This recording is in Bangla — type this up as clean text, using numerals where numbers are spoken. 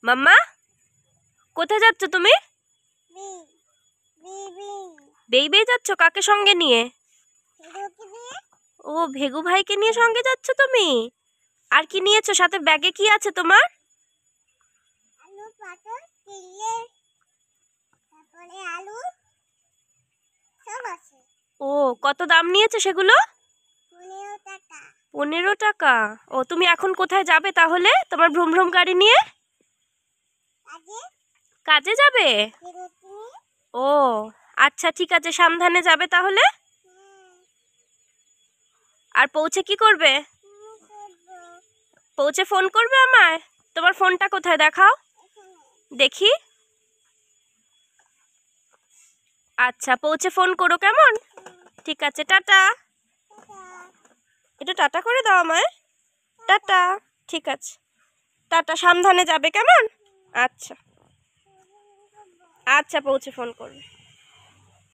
মাম্মা, কোথায় যাচ্ছ তুমি? বেই বেই যাচ্ছ? কাকে সঙ্গে নিয়ে? ও, ভেগু ভাইকে নিয়ে সঙ্গে যাচ্ছ তুমি? আর কি নিয়েছো সাথে? ব্যাগে কি আছে তোমার? ও, কত দাম নিয়েছে সেগুলো? 15 টাকা। ও, তুমি এখন কোথায় যাবে তাহলে তোমার ভ্রুম ভ্রুম গাড়ি নিয়ে? কাজে যাবে? ও আচ্ছা, ঠিক আছে, সাবধানে যাবে তাহলে। আর পৌঁছে কি করবে? পৌঁছে ফোন করবে আমায়। তোমার ফোনটা কোথায় দেখাও দেখি। আচ্ছা, পৌঁছে ফোন করো কেমন? ঠিক আছে, টাটা। একটু টাটা করে দাও আমায়। টাটা। ঠিক আছে, টাটা, সাবধানে যাবে কেমন? আচ্ছা আচ্ছা, পৌঁছে ফোন করবে।